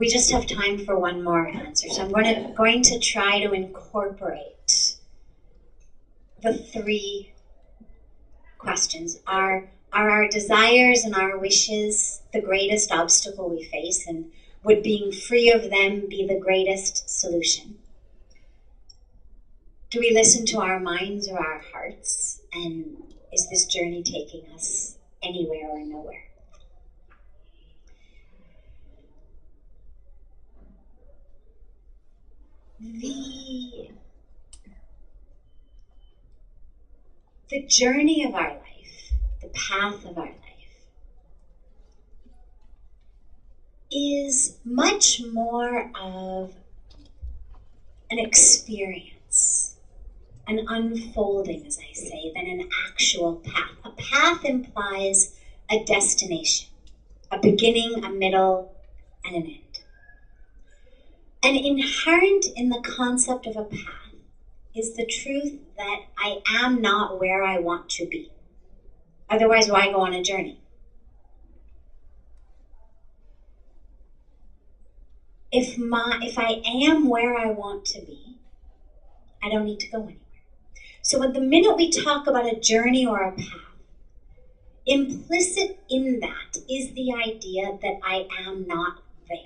We just have time for one more answer. So I'm going to try to incorporate the three questions. Are our desires and our wishes the greatest obstacle we face, and would being free of them be the greatest solution? Do we listen to our minds or our hearts? And is this journey taking us anywhere or nowhere? The journey of our life, the path of our life, is much more of an experience, an unfolding, as I say, than an actual path. A path implies a destination, a beginning, a middle, and an end. And inherent in the concept of a path is the truth that I am not where I want to be. Otherwise, why go on a journey? If I am where I want to be, I don't need to go anywhere. So at the minute we talk about a journey or a path, implicit in that is the idea that I am not there.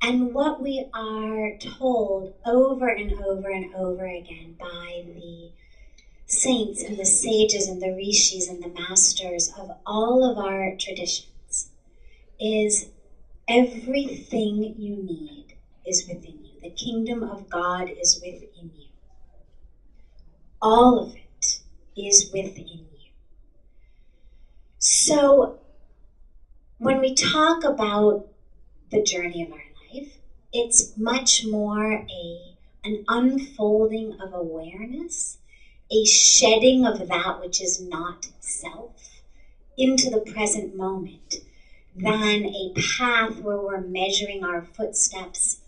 And what we are told over and over and over again by the saints and the sages and the rishis and the masters of all of our traditions is everything you need is within you. The kingdom of God is within you. All of it is within you. So when we talk about the journey of our life, it's much more an unfolding of awareness, a shedding of that which is not self into the present moment, than a path where we're measuring our footsteps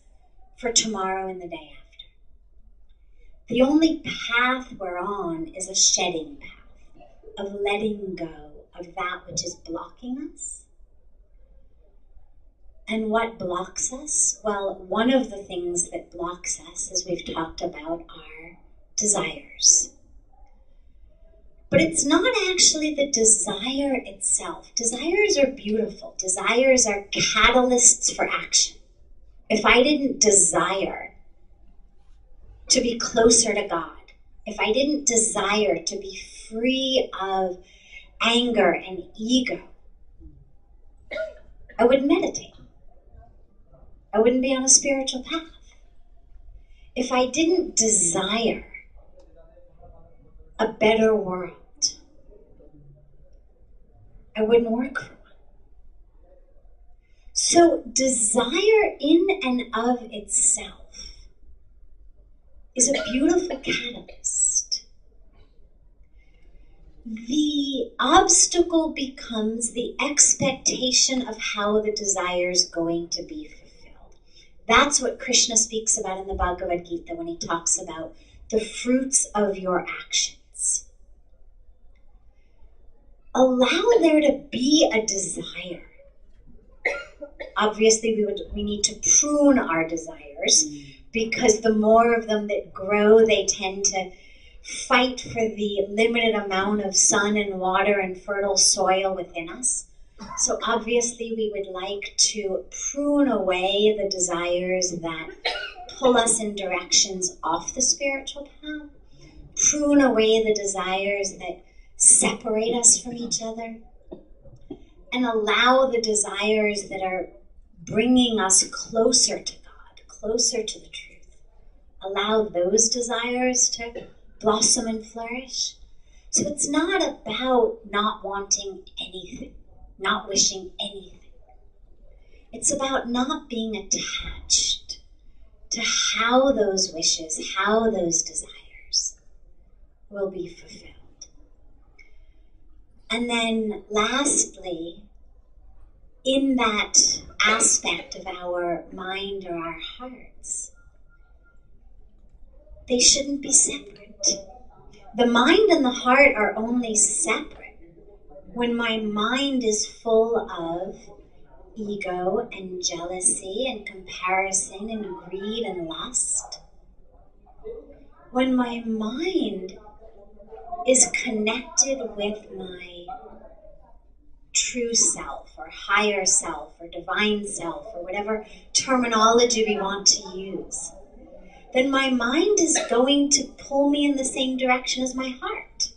for tomorrow and the day after. The only path we're on is a shedding path of letting go of that which is blocking us. And what blocks us? Well, one of the things that blocks us, as we've talked about, are desires. But it's not actually the desire itself. Desires are beautiful. Desires are catalysts for action. If I didn't desire to be closer to God, if I didn't desire to be free of anger and ego, I wouldn't meditate. I wouldn't be on a spiritual path. If I didn't desire a better world, I wouldn't work for one. So desire in and of itself is a beautiful catalyst. The obstacle becomes the expectation of how the desire is going to be fulfilled. That's what Krishna speaks about in the Bhagavad Gita when he talks about the fruits of your actions. Allow there to be a desire. Obviously, we need to prune our desires, because the more of them that grow, they tend to fight for the limited amount of sun and water and fertile soil within us. So obviously we would like to prune away the desires that pull us in directions off the spiritual path, prune away the desires that separate us from each other, and allow the desires that are bringing us closer to God, closer to the truth. Allow those desires to blossom and flourish. So it's not about not wanting anything, not wishing anything. It's about not being attached to how those wishes, how those desires will be fulfilled. And then lastly, in that aspect of our mind or our hearts, they shouldn't be separate. The mind and the heart are only separate when my mind is full of ego and jealousy and comparison and greed and lust. When my mind is connected with my true self or higher self or divine self or whatever terminology we want to use, then my mind is going to pull me in the same direction as my heart.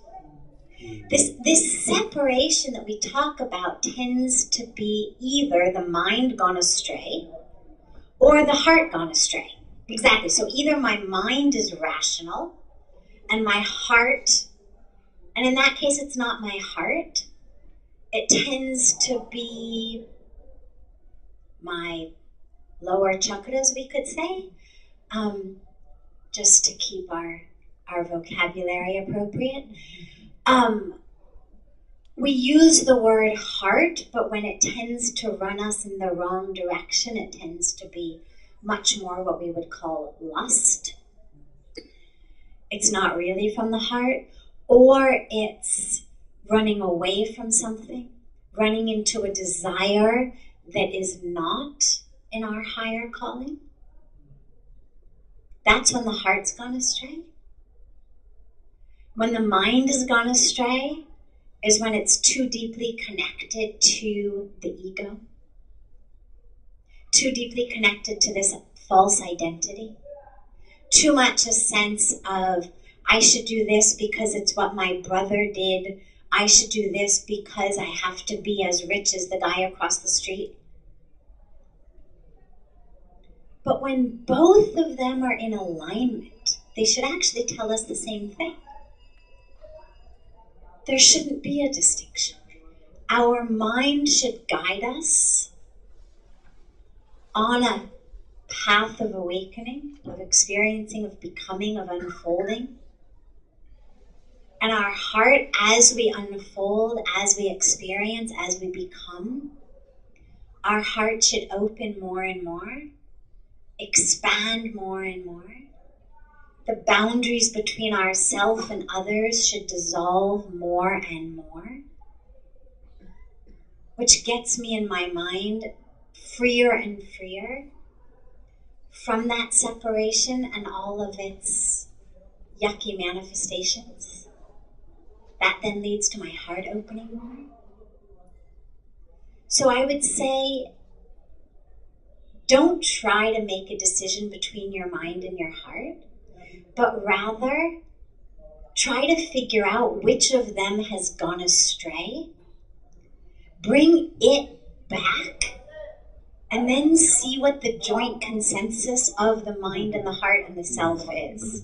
This separation that we talk about tends to be either the mind gone astray or the heart gone astray. Exactly. So either my mind is rational and my heart, and in that case it's not my heart, it tends to be my lower chakras, we could say, just to keep our vocabulary appropriate. We use the word heart, but when it tends to run us in the wrong direction, it tends to be much more what we would call lust. It's not really from the heart, or it's running away from something, running into a desire that is not in our higher calling. That's when the heart's gone astray. When the mind has gone astray is when it's too deeply connected to the ego, too deeply connected to this false identity, too much a sense of, I should do this because it's what my brother did, I should do this because I have to be as rich as the guy across the street. But when both of them are in alignment, they should actually tell us the same thing. There shouldn't be a distinction. Our mind should guide us on a path of awakening, of experiencing, of becoming, of unfolding. And our heart, as we unfold, as we experience, as we become, our heart should open more and more, expand more and more. The boundaries between ourself and others should dissolve more and more, which gets me in my mind freer and freer from that separation and all of its yucky manifestations. That then leads to my heart opening more. So I would say, don't try to make a decision between your mind and your heart, but rather try to figure out which of them has gone astray, bring it back, and then see what the joint consensus of the mind and the heart and the self is.